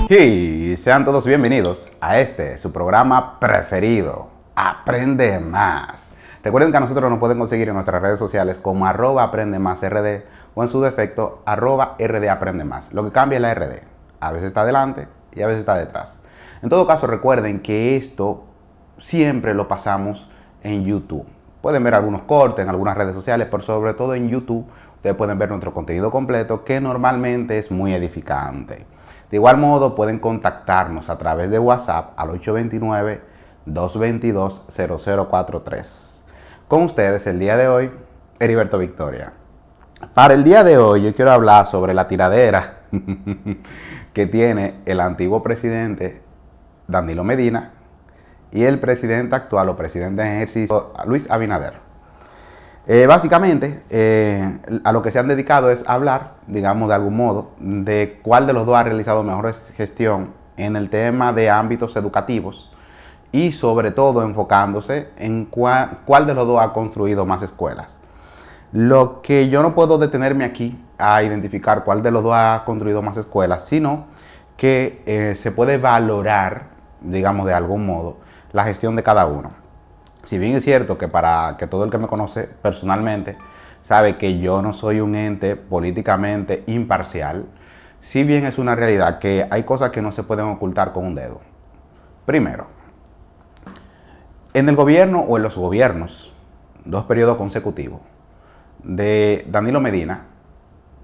Y sean todos bienvenidos a su programa preferido, Aprende Más. Recuerden que a nosotros nos pueden conseguir en nuestras redes sociales como @aprendemasrd o en su defecto @rdaprendemás. Lo que cambia es la RD. A veces está adelante y a veces está detrás. En todo caso, recuerden que esto siempre lo pasamos en YouTube. Pueden ver algunos cortes en algunas redes sociales, pero sobre todo en YouTube ustedes pueden ver nuestro contenido completo, que normalmente es muy edificante. De igual modo, pueden contactarnos a través de WhatsApp al 829-222-0043. Con ustedes el día de hoy, Heriberto Victoria. Para el día de hoy yo quiero hablar sobre la tiradera que tiene el antiguo presidente Danilo Medina y el presidente actual o presidente en ejercicio Luis Abinader. Básicamente, a lo que se han dedicado es hablar, digamos de algún modo, de cuál de los dos ha realizado mejor gestión en el tema de ámbitos educativos y sobre todo enfocándose en cuál de los dos ha construido más escuelas. Lo que yo no puedo detenerme aquí a identificar cuál de los dos ha construido más escuelas, sino que se puede valorar, digamos de algún modo, la gestión de cada uno. Si bien es cierto que para que todo el que me conoce personalmente sabe que yo no soy un ente políticamente imparcial, si bien es una realidad que hay cosas que no se pueden ocultar con un dedo. Primero, en el gobierno o en los gobiernos, 2 periodos consecutivos de Danilo Medina,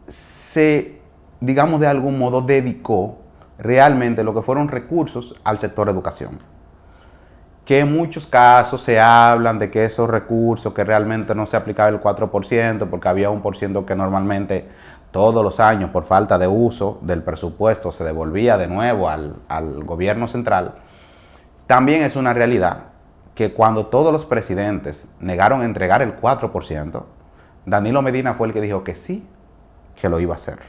se, digamos de algún modo, dedicó realmente lo que fueron recursos al sector educación. Que en muchos casos se hablan de que esos recursos, que realmente no se aplicaba el 4%, porque había 1% que normalmente todos los años por falta de uso del presupuesto se devolvía de nuevo al gobierno central. También es una realidad que cuando todos los presidentes negaron entregar el 4%, Danilo Medina fue el que dijo que sí, que lo iba a hacer.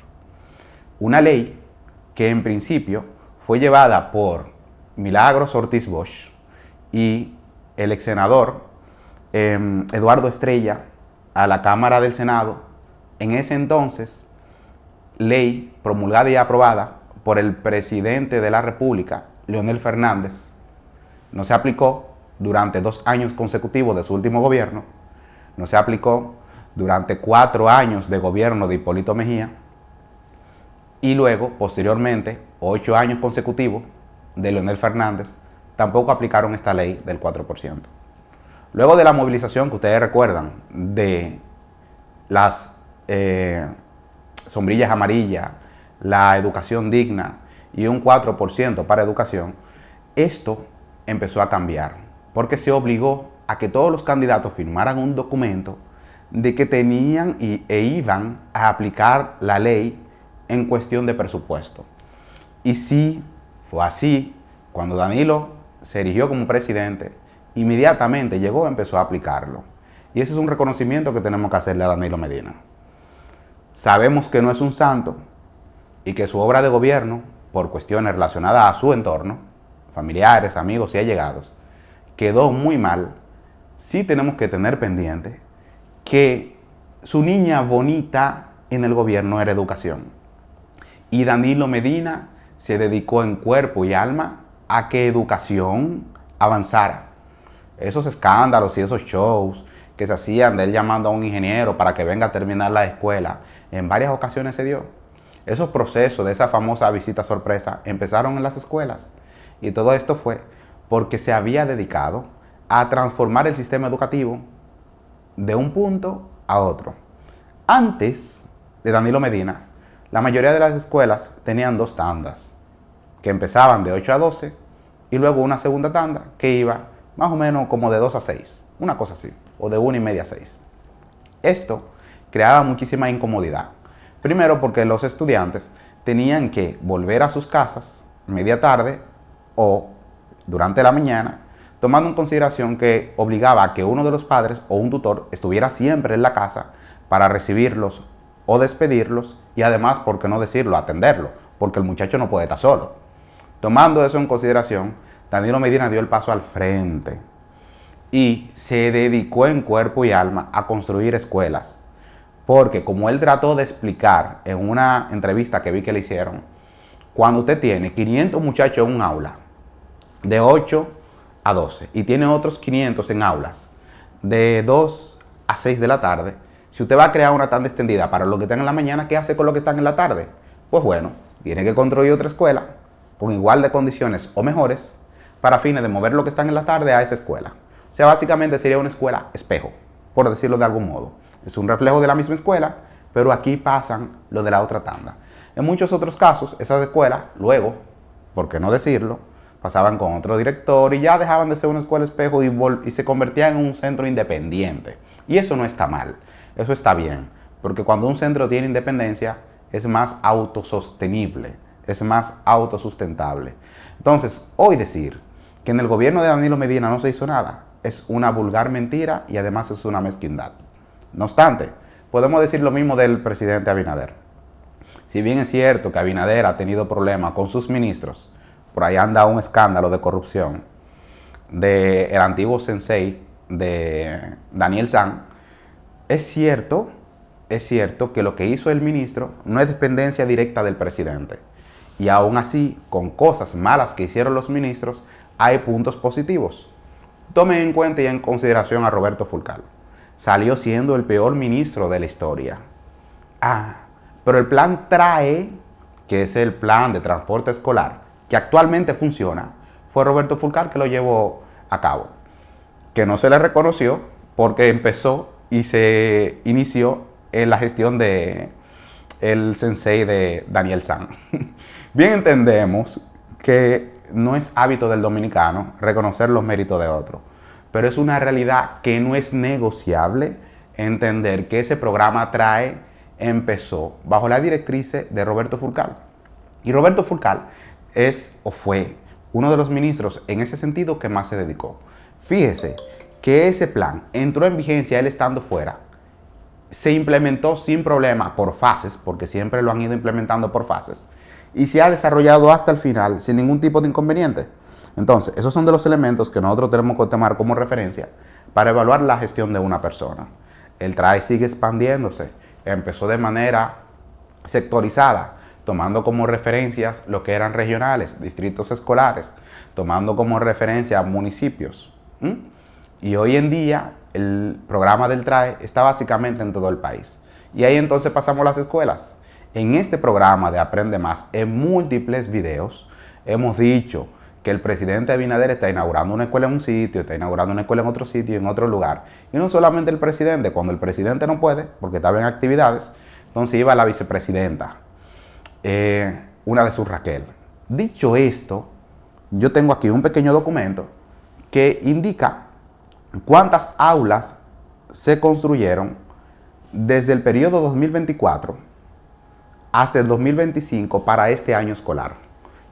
Una ley que en principio fue llevada por Milagros Ortiz Bosch y el ex senador Eduardo Estrella a la Cámara del Senado, en ese entonces, ley promulgada y aprobada por el presidente de la República, Leonel Fernández, no se aplicó durante 2 años consecutivos de su último gobierno, no se aplicó durante 4 años de gobierno de Hipólito Mejía y luego, posteriormente, 8 años consecutivos de Leonel Fernández, tampoco aplicaron esta ley del 4%. Luego de la movilización que ustedes recuerdan de las sombrillas amarillas, la educación digna y un 4% para educación, esto empezó a cambiar porque se obligó a que todos los candidatos firmaran un documento de que tenían e iban a aplicar la ley en cuestión de presupuesto. Y sí, fue así. Cuando Danilo se erigió como presidente, inmediatamente llegó y empezó a aplicarlo. Y ese es un reconocimiento que tenemos que hacerle a Danilo Medina. Sabemos que no es un santo y que su obra de gobierno, por cuestiones relacionadas a su entorno, familiares, amigos y allegados, quedó muy mal. Sí tenemos que tener pendiente que su niña bonita en el gobierno era educación. Y Danilo Medina se dedicó en cuerpo y alma a que educación avanzara. Esos escándalos y esos shows que se hacían de él llamando a un ingeniero para que venga a terminar la escuela, en varias ocasiones se dio. Esos procesos de esa famosa visita sorpresa empezaron en las escuelas. Y todo esto fue porque se había dedicado a transformar el sistema educativo de un punto a otro. Antes de Danilo Medina, la mayoría de las escuelas tenían 2 tandas, que empezaban de 8 a 12 y luego una segunda tanda que iba más o menos como de 2 a 6, una cosa así, o de 1:30 a 6. Esto creaba muchísima incomodidad. Primero porque los estudiantes tenían que volver a sus casas media tarde o durante la mañana, tomando en consideración que obligaba a que uno de los padres o un tutor estuviera siempre en la casa para recibirlos o despedirlos y además, por qué no decirlo, atenderlo, porque el muchacho no puede estar solo. Tomando eso en consideración, Danilo Medina dio el paso al frente y se dedicó en cuerpo y alma a construir escuelas. Porque como él trató de explicar en una entrevista que vi que le hicieron, cuando usted tiene 500 muchachos en un aula de 8 a 12 y tiene otros 500 en aulas de 2 a 6 de la tarde, si usted va a crear una tanda extendida para los que están en la mañana, ¿qué hace con los que están en la tarde? Pues bueno, tiene que construir otra escuela con igual de condiciones o mejores para fines de mover los que están en la tarde a esa escuela. O sea, básicamente sería una escuela espejo, por decirlo de algún modo. Es un reflejo de la misma escuela, pero aquí pasan lo de la otra tanda. En muchos otros casos, esas escuelas, luego, por qué no decirlo, pasaban con otro director y ya dejaban de ser una escuela espejo y se convertían en un centro independiente. Y eso no está mal, eso está bien, porque cuando un centro tiene independencia es más autosostenible, es más autosustentable. Entonces, hoy decir que en el gobierno de Danilo Medina no se hizo nada es una vulgar mentira y además es una mezquindad. No obstante, podemos decir lo mismo del presidente Abinader. Si bien es cierto que Abinader ha tenido problemas con sus ministros, por ahí anda un escándalo de corrupción del antiguo sensei de Daniel San, es cierto que lo que hizo el ministro no es dependencia directa del presidente. Y aún así, con cosas malas que hicieron los ministros, hay puntos positivos. Tomen en cuenta y en consideración a Roberto Fulcar. Salió siendo el peor ministro de la historia. Pero el plan TRAE, que es el plan de transporte escolar, que actualmente funciona, fue Roberto Fulcar que lo llevó a cabo. Que no se le reconoció porque empezó y se inició en la gestión de el sensei de Daniel San. Bien entendemos que no es hábito del dominicano reconocer los méritos de otro, pero es una realidad que no es negociable entender que ese programa TRAE empezó bajo la directriz de Roberto Fulcar. Y Roberto Fulcar es o fue uno de los ministros en ese sentido que más se dedicó. Fíjese que ese plan entró en vigencia él estando fuera. Se implementó sin problema por fases, porque siempre lo han ido implementando por fases, y se ha desarrollado hasta el final sin ningún tipo de inconveniente. Entonces, esos son de los elementos que nosotros tenemos que tomar como referencia para evaluar la gestión de una persona. El TRAE sigue expandiéndose, empezó de manera sectorizada, tomando como referencias lo que eran regionales, distritos escolares, tomando como referencia municipios. Y hoy en día el programa del TRAE está básicamente en todo el país. Y ahí entonces pasamos a las escuelas. En este programa de Aprende Más, en múltiples videos, hemos dicho que el presidente Abinader está inaugurando una escuela en un sitio, está inaugurando una escuela en otro sitio, en otro lugar. Y no solamente el presidente, cuando el presidente no puede, porque estaba en actividades, entonces iba la vicepresidenta, una de sus Raquel. Dicho esto, yo tengo aquí un pequeño documento que indica cuántas aulas se construyeron desde el periodo 2024 hasta el 2025 para este año escolar.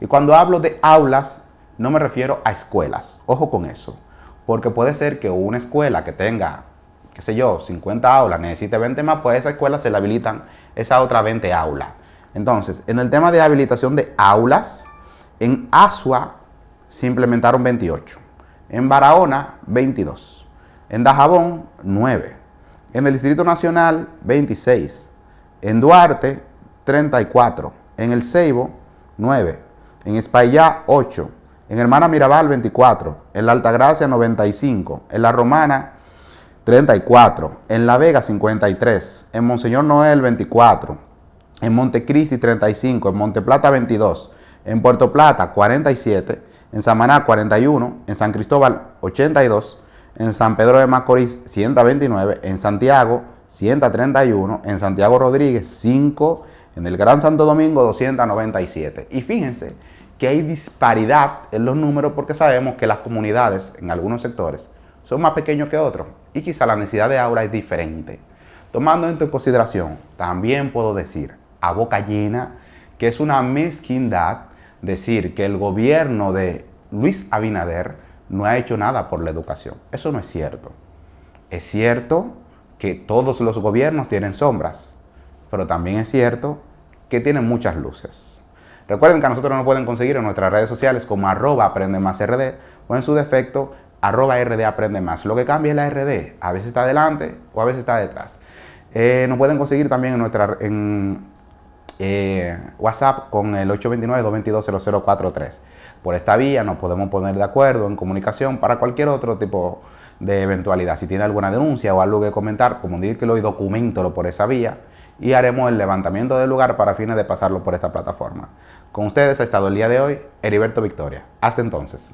Y cuando hablo de aulas, no me refiero a escuelas. Ojo con eso. Porque puede ser que una escuela que tenga, qué sé yo, 50 aulas, necesite 20 más, pues a esa escuela se le habilitan esas otras 20 aulas. Entonces, en el tema de habilitación de aulas, en Asua se implementaron 28. En Barahona, 22. En Dajabón, 9. En el Distrito Nacional, 26. En Duarte, 34. En El Ceibo, 9. En Espaillá, 8. En Hermana Mirabal, 24. En La Altagracia, 95. En La Romana, 34. En La Vega, 53. En Monseñor Noel, 24. En Montecristi, 35. En Monteplata, 22. En Puerto Plata, 47. En Samaná, 41. En San Cristóbal, 82. En San Pedro de Macorís, 129. En Santiago, 131. En Santiago Rodríguez, 5. En el Gran Santo Domingo, 297. Y fíjense que hay disparidad en los números porque sabemos que las comunidades en algunos sectores son más pequeños que otros y quizá la necesidad de aula es diferente. Tomando esto en consideración, también puedo decir a boca llena que es una mezquindad decir que el gobierno de Luis Abinader no ha hecho nada por la educación. Eso no es cierto. Es cierto que todos los gobiernos tienen sombras, pero también es cierto que tienen muchas luces. Recuerden que a nosotros nos pueden conseguir en nuestras redes sociales como @aprendemasrd o en su defecto @rdaprendemas. Lo que cambia es la RD, a veces está adelante o a veces está detrás. Nos pueden conseguir también en WhatsApp con el 829-222-0043. Por esta vía nos podemos poner de acuerdo en comunicación para cualquier otro tipo de eventualidad. Si tiene alguna denuncia o algo que comentar, comuníquelo y documentelo por esa vía y haremos el levantamiento del lugar para fines de pasarlo por esta plataforma. Con ustedes ha estado el día de hoy Heriberto Victoria. Hasta entonces.